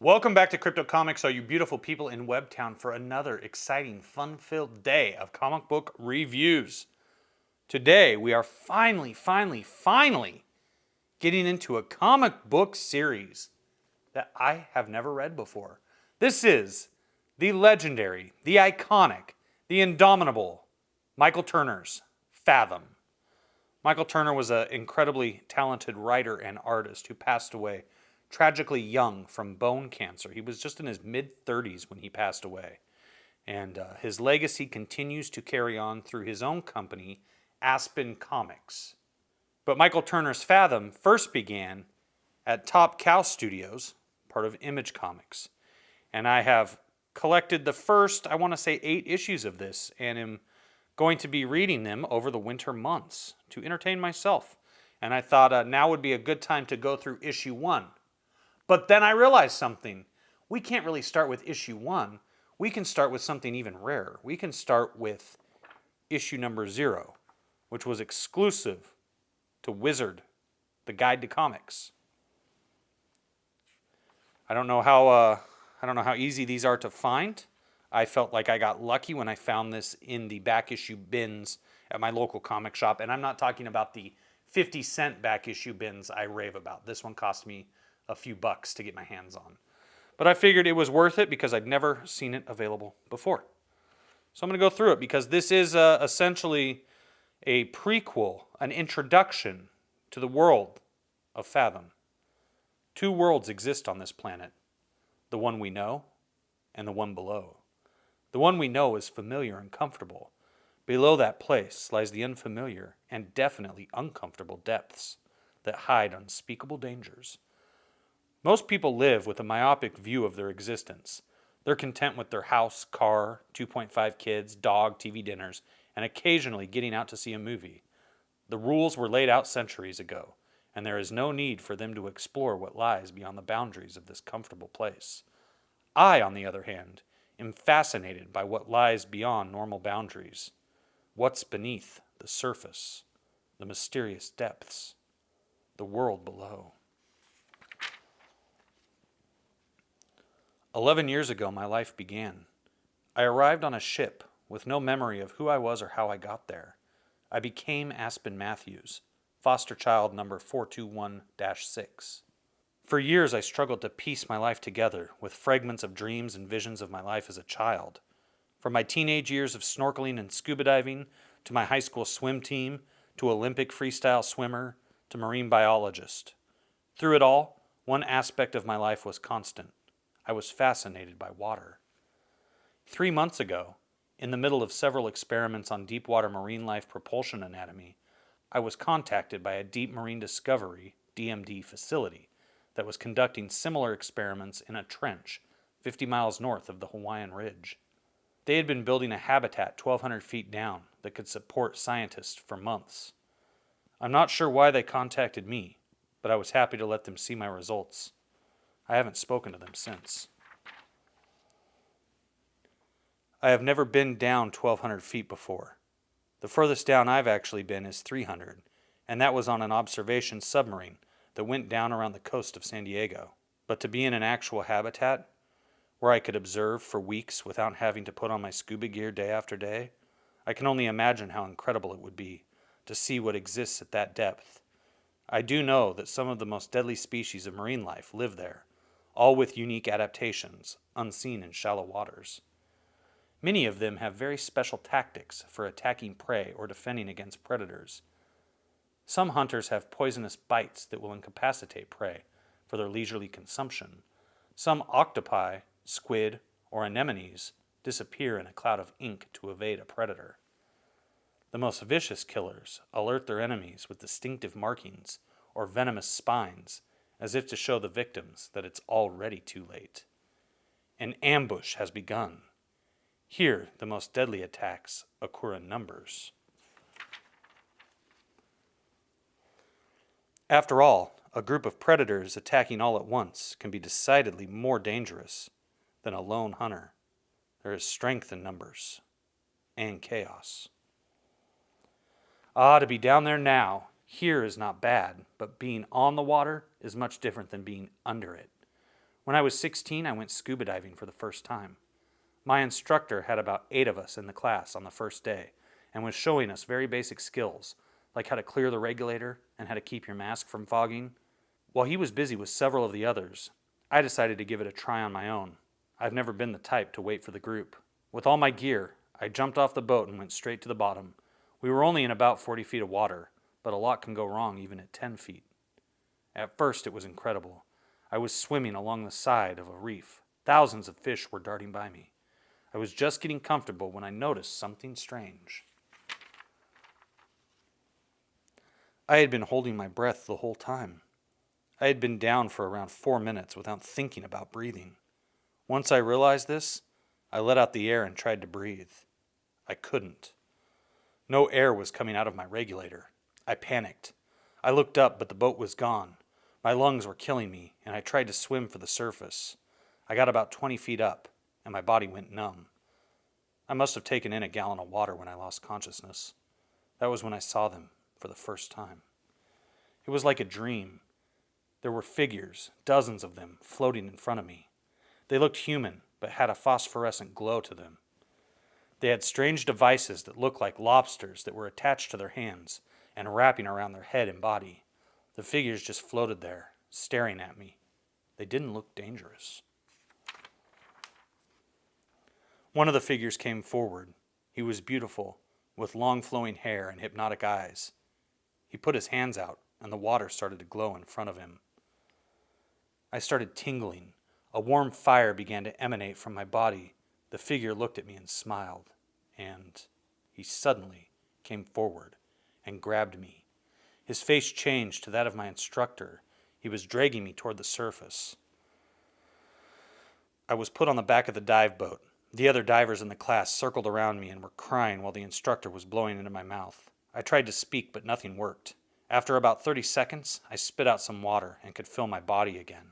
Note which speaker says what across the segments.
Speaker 1: Welcome back to Crypto Comics, all you beautiful people in Webtown, for another exciting, fun-filled day of comic book reviews. Today, we are finally getting into a comic book series that I have never read before. This is the legendary, the iconic, the indomitable Michael Turner's Fathom. Michael Turner was an incredibly talented writer and artist who passed away tragically young from bone cancer. He was just in his mid-30s when he passed away. And his legacy continues to carry on through his own company, Aspen Comics. But Michael Turner's Fathom first began at Top Cow Studios, part of Image Comics. And I have collected the first, 8 issues of this, and am going to be reading them over the winter months to entertain myself. And I thought now would be a good time to go through issue 1. But then I realized something. We can't really start with issue 1. We can start with something even rarer. We can start with issue number 0, which was exclusive to Wizard, the Guide to Comics. I don't know how easy these are to find. I felt like I got lucky when I found this in the back issue bins at my local comic shop. And I'm not talking about the 50-cent back issue bins I rave about. This one cost me a few bucks to get my hands on. But I figured it was worth it because I'd never seen it available before. So I'm going to go through it because this is essentially a prequel, an introduction to the world of Fathom. 2 worlds exist on this planet, the one we know and the one below. The one we know is familiar and comfortable. Below that place lies the unfamiliar and definitely uncomfortable depths that hide unspeakable dangers. Most people live with a myopic view of their existence. They're content with their house, car, 2.5 kids, dog, TV dinners, and occasionally getting out to see a movie. The rules were laid out centuries ago, and there is no need for them to explore what lies beyond the boundaries of this comfortable place. I, on the other hand, am fascinated by what lies beyond normal boundaries. What's beneath the surface, the mysterious depths, the world below. 11 years ago, my life began. I arrived on a ship with no memory of who I was or how I got there. I became Aspen Matthews, foster child number 421-6. For years, I struggled to piece my life together with fragments of dreams and visions of my life as a child. From my teenage years of snorkeling and scuba diving, to my high school swim team, to Olympic freestyle swimmer, to marine biologist. Through it all, one aspect of my life was constant. I was fascinated by water. 3 months ago, in the middle of several experiments on deep-water marine life propulsion anatomy, I was contacted by a Deep Marine Discovery, DMD, facility that was conducting similar experiments in a trench 50 miles north of the Hawaiian Ridge. They had been building a habitat 1,200 feet down that could support scientists for months. I'm not sure why they contacted me, but I was happy to let them see my results. I haven't spoken to them since. I have never been down 1,200 feet before. The furthest down I've actually been is 300, and that was on an observation submarine that went down around the coast of San Diego. But to be in an actual habitat, where I could observe for weeks without having to put on my scuba gear day after day, I can only imagine how incredible it would be to see what exists at that depth. I do know that some of the most deadly species of marine life live there, all with unique adaptations, unseen in shallow waters. Many of them have very special tactics for attacking prey or defending against predators. Some hunters have poisonous bites that will incapacitate prey for their leisurely consumption. Some octopi, squid, or anemones disappear in a cloud of ink to evade a predator. The most vicious killers alert their enemies with distinctive markings or venomous spines, as if to show the victims that it's already too late. An ambush has begun. Here, the most deadly attacks occur in numbers. After all, a group of predators attacking all at once can be decidedly more dangerous than a lone hunter. There is strength in numbers and chaos. To be down there now, here is not bad, but being on the water is much different than being under it. When I was 16, I went scuba diving for the first time. My instructor had about 8 of us in the class on the first day and was showing us very basic skills, like how to clear the regulator and how to keep your mask from fogging. While he was busy with several of the others, I decided to give it a try on my own. I've never been the type to wait for the group. With all my gear, I jumped off the boat and went straight to the bottom. We were only in about 40 feet of water, but a lot can go wrong even at 10 feet. At first, it was incredible. I was swimming along the side of a reef. Thousands of fish were darting by me. I was just getting comfortable when I noticed something strange. I had been holding my breath the whole time. I had been down for around 4 minutes without thinking about breathing. Once I realized this, I let out the air and tried to breathe. I couldn't. No air was coming out of my regulator. I panicked. I looked up, but the boat was gone. My lungs were killing me, and I tried to swim for the surface. I got about 20 feet up, and my body went numb. I must have taken in a gallon of water when I lost consciousness. That was when I saw them for the first time. It was like a dream. There were figures, dozens of them, floating in front of me. They looked human, but had a phosphorescent glow to them. They had strange devices that looked like lobsters that were attached to their hands and wrapping around their head and body. The figures just floated there, staring at me. They didn't look dangerous. One of the figures came forward. He was beautiful, with long flowing hair and hypnotic eyes. He put his hands out, and the water started to glow in front of him. I started tingling. A warm fire began to emanate from my body. The figure looked at me and smiled, and he suddenly came forward and grabbed me. His face changed to that of my instructor. He was dragging me toward the surface. I was put on the back of the dive boat. The other divers in the class circled around me and were crying while the instructor was blowing into my mouth. I tried to speak, but nothing worked. After about 30 seconds, I spit out some water and could feel my body again.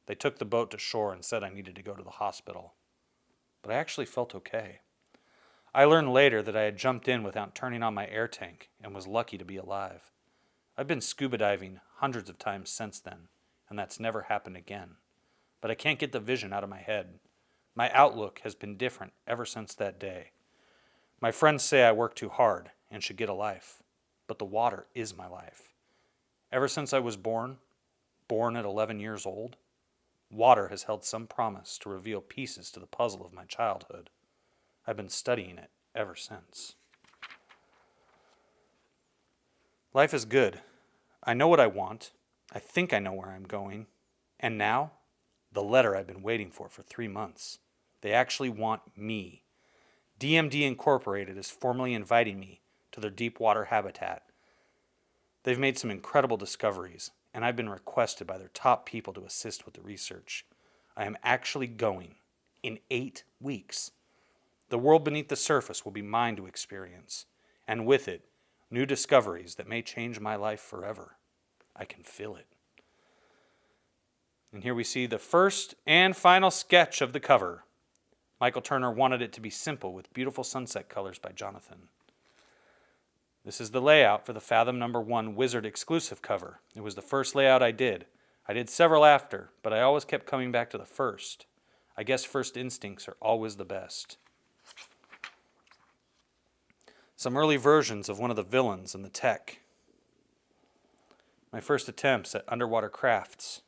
Speaker 1: They took the boat to shore and said I needed to go to the hospital. But I actually felt okay. I learned later that I had jumped in without turning on my air tank and was lucky to be alive. I've been scuba diving hundreds of times since then, and that's never happened again. But I can't get the vision out of my head. My outlook has been different ever since that day. My friends say I work too hard and should get a life, but the water is my life. Ever since I was born at 11 years old, water has held some promise to reveal pieces to the puzzle of my childhood. I've been studying it ever since. Life is good. I know what I want. I think I know where I'm going. And now, the letter I've been waiting for 3 months. They actually want me. DMD Incorporated is formally inviting me to their deep water habitat. They've made some incredible discoveries, and I've been requested by their top people to assist with the research. I am actually going in 8 weeks. The world beneath the surface will be mine to experience, and with it, new discoveries that may change my life forever. I can feel it. And here we see the first and final sketch of the cover. Michael Turner wanted it to be simple with beautiful sunset colors by Jonathan. This is the layout for the Fathom No. 1 Wizard exclusive cover. It was the first layout I did. I did several after, but I always kept coming back to the first. I guess first instincts are always the best. Some early versions of one of the villains and the tech. My first attempts at underwater crafts.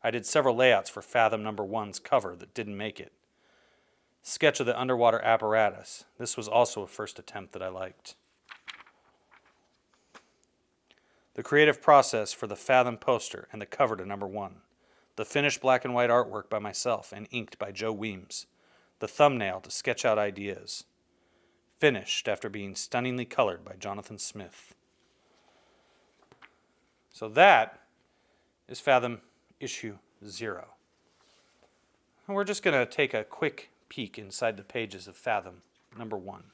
Speaker 1: I did several layouts for Fathom No. 1's cover that didn't make it. Sketch of the underwater apparatus. This was also a first attempt that I liked. The creative process for the Fathom poster and the cover to No. 1. The finished black and white artwork by myself and inked by Joe Weems. The thumbnail to sketch out ideas. Finished after being stunningly colored by Jonathan Smith. So that is Fathom issue 0. And we're just going to take a quick peek inside the pages of Fathom No. 1.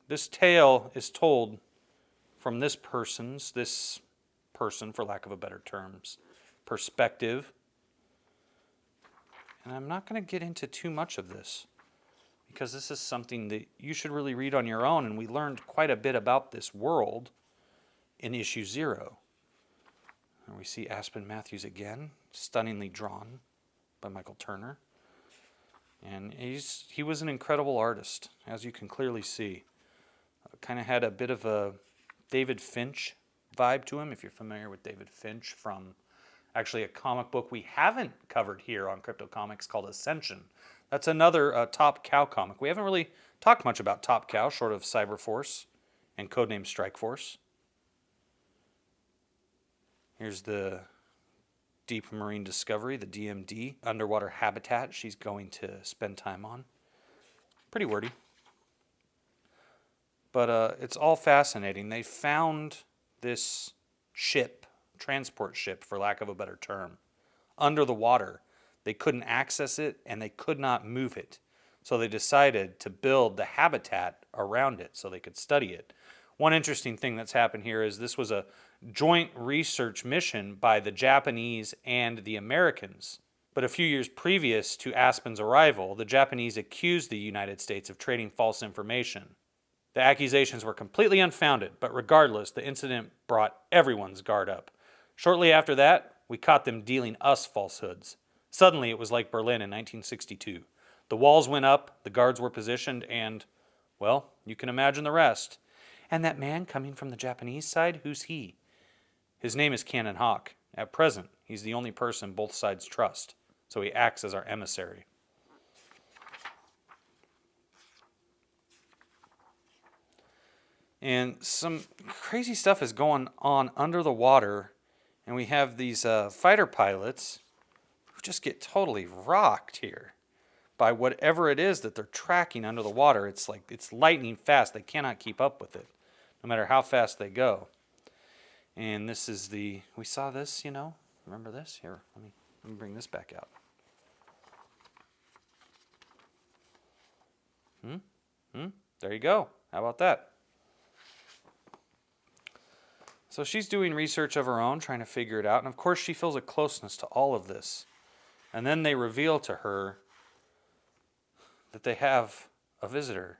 Speaker 1: This tale is told from this person, for lack of a better terms, perspective. And I'm not going to get into too much of this, because this is something that you should really read on your own, and we learned quite a bit about this world in issue 0. And we see Aspen Matthews again, stunningly drawn by Michael Turner. And he was an incredible artist, as you can clearly see. Kind of had a bit of a David Finch vibe to him, if you're familiar with David Finch from actually a comic book we haven't covered here on Crypto Comics called Ascension. That's another Top Cow comic. We haven't really talked much about Top Cow, short of Cyberforce and codename Strikeforce. Here's the Deep Marine Discovery, the DMD, underwater habitat she's going to spend time on. Pretty wordy. But it's all fascinating. They found this ship, transport ship for lack of a better term, under the water. They couldn't access it and they could not move it. So they decided to build the habitat around it so they could study it. One interesting thing that's happened here is this was a joint research mission by the Japanese and the Americans. But a few years previous to Aspen's arrival, the Japanese accused the United States of trading false information. The accusations were completely unfounded, but regardless, the incident brought everyone's guard up. Shortly after that, we caught them dealing us falsehoods. Suddenly, it was like Berlin in 1962. The walls went up, the guards were positioned, and, well, you can imagine the rest. And that man coming from the Japanese side, who's he? His name is Cannon Hawk. At present, he's the only person both sides trust, so he acts as our emissary. And some crazy stuff is going on under the water, and we have these fighter pilots who just get totally rocked here by whatever it is that they're tracking under the water. It's like it's lightning fast. They cannot keep up with it, no matter how fast they go. And this is we saw this, remember this? Here, let me bring this back out. There you go. How about that? So she's doing research of her own, trying to figure it out. And of course, she feels a closeness to all of this. And then they reveal to her that they have a visitor.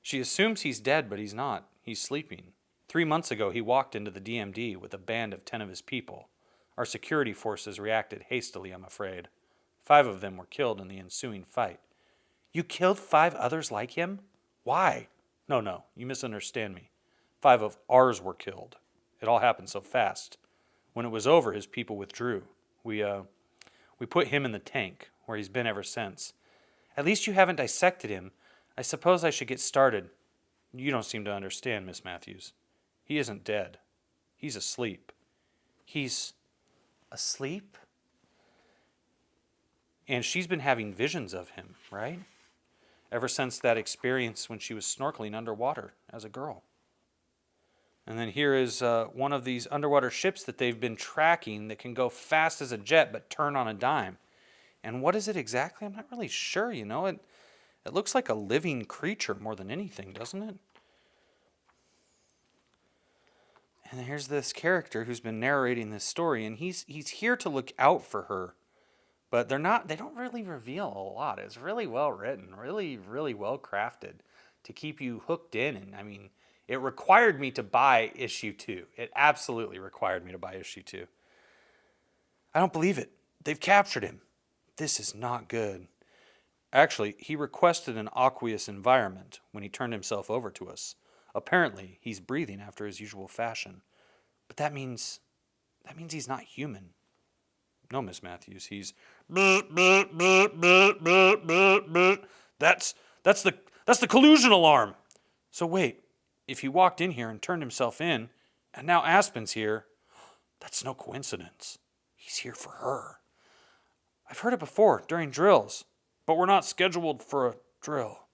Speaker 1: She assumes he's dead, but he's not. He's sleeping. 3 months ago, he walked into the DMD with a band of 10 of his people. Our security forces reacted hastily, I'm afraid. 5 of them were killed in the ensuing fight. You killed 5 others like him? Why? No, you misunderstand me. 5 of ours were killed. It all happened so fast. When it was over, his people withdrew. We put him in the tank, where he's been ever since. At least you haven't dissected him. I suppose I should get started. You don't seem to understand, Miss Matthews. He isn't dead. He's asleep. He's asleep? And she's been having visions of him, right? Ever since that experience when she was snorkeling underwater as a girl. And then here is one of these underwater ships that they've been tracking that can go fast as a jet but turn on a dime. And what is it exactly? I'm not really sure, It looks like a living creature more than anything, doesn't it? And here's this character who's been narrating this story, and he's here to look out for her. But they don't really reveal a lot. It's really well written, really, really well crafted to keep you hooked in. And I mean, it required me to buy issue 2. It absolutely required me to buy issue 2. I don't believe it. They've captured him. This is not good. Actually, he requested an aqueous environment when he turned himself over to us. Apparently, he's breathing after his usual fashion. But that means he's not human. No, Miss Matthews, he's That's the collusion alarm. So wait, if he walked in here and turned himself in, and now Aspen's here, that's no coincidence. He's here for her. I've heard it before, during drills, but we're not scheduled for a drill.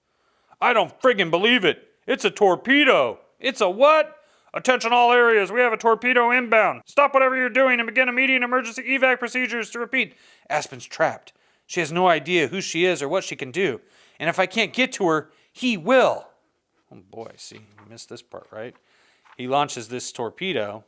Speaker 1: I don't friggin' believe it. It's a torpedo. It's a what? Attention all areas, we have a torpedo inbound. Stop whatever you're doing and begin immediate emergency evac procedures. To repeat, Aspen's trapped. She has no idea who she is or what she can do. And if I can't get to her, he will. Oh boy, see, you missed this part, right? He launches this torpedo.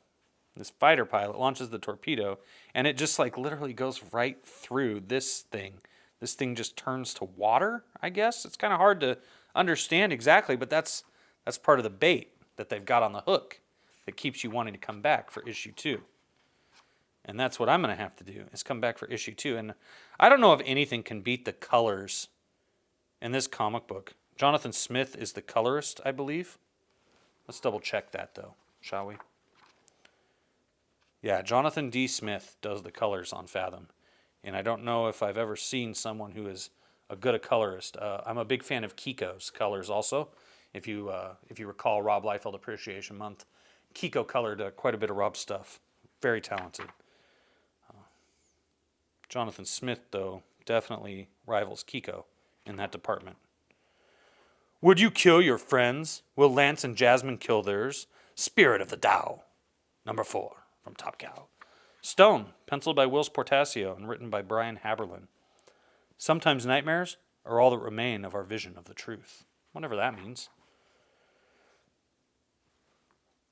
Speaker 1: This fighter pilot launches the torpedo, and it just like literally goes right through this thing. This thing just turns to water, I guess. It's kind of hard to understand exactly, but that's part of the bait that they've got on the hook that keeps you wanting to come back for issue 2. And that's what I'm going to have to do, is come back for issue 2. And I don't know if anything can beat the colors in this comic book. Jonathan Smith is the colorist, I believe. Let's double check that, though, shall we? Yeah, Jonathan D. Smith does the colors on Fathom. And I don't know if I've ever seen someone who is a good colorist. I'm a big fan of Kiko's colors also. If you recall Rob Liefeld Appreciation Month, Kiko colored quite a bit of Rob's stuff. Very talented. Jonathan Smith, though, definitely rivals Kiko in that department. Would you kill your friends? Will Lance and Jasmine kill theirs? Spirit of the Tao. Number 4 from Top Cow. Stone, penciled by Wills Portasio and written by Brian Haberlin. Sometimes nightmares are all that remain of our vision of the truth. Whatever that means.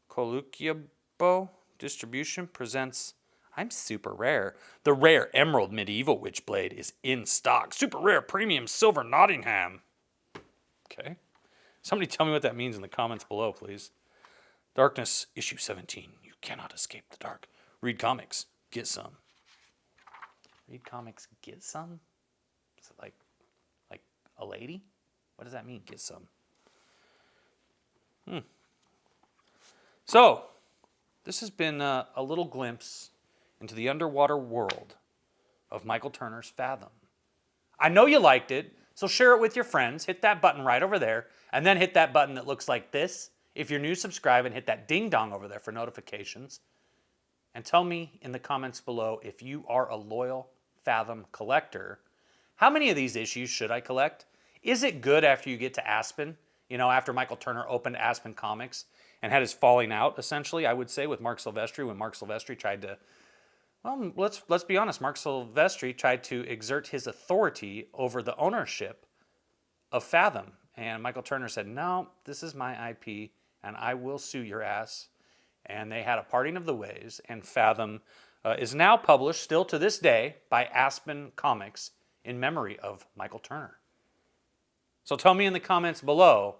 Speaker 1: Colucciabo Distribution presents I'm Super Rare. The rare Emerald Medieval Witchblade is in stock. Super Rare Premium Silver Nottingham. Okay. Somebody tell me what that means in the comments below, please. Darkness, issue 17. You cannot escape the dark. Read comics. Get some. Read comics. Get some? Is it like a lady? What does that mean, get some? So, this has been a little glimpse into the underwater world of Michael Turner's Fathom. I know you liked it, so share it with your friends. Hit that button right over there, and then hit that button that looks like this. If you're new, subscribe and hit that ding dong over there for notifications. And tell me in the comments below if you are a loyal Fathom collector. How many of these issues should I collect? Is it good after you get to Aspen? You know, after Michael Turner opened Aspen Comics and had his falling out, essentially, I would say, with Mark Silvestri, when Mark Silvestri tried to, well, let's be honest, Mark Silvestri tried to exert his authority over the ownership of Fathom. And Michael Turner said, no, this is my IP, and I will sue your ass. And they had a parting of the ways, and Fathom is now published, still to this day, by Aspen Comics in memory of Michael Turner. So tell me in the comments below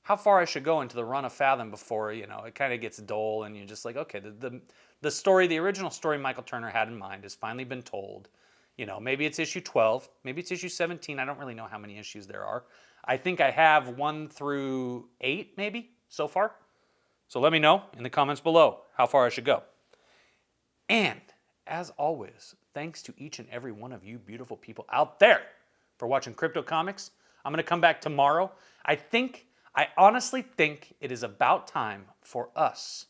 Speaker 1: how far I should go into the run of Fathom before, you know, it kind of gets dull and you're just like, okay, the story, the original story Michael Turner had in mind has finally been told. You know, maybe it's issue 12, maybe it's issue 17. I don't really know how many issues there are. I think I have 1 through 8 maybe so far. So let me know in the comments below how far I should go. And as always, thanks to each and every one of you beautiful people out there for watching Crypto Comics. I'm going to come back tomorrow. I honestly think it is about time for us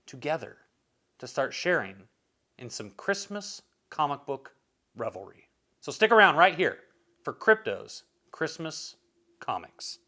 Speaker 1: together to start sharing in some Christmas comic book revelry. So stick around right here for Crypto's Christmas Comics.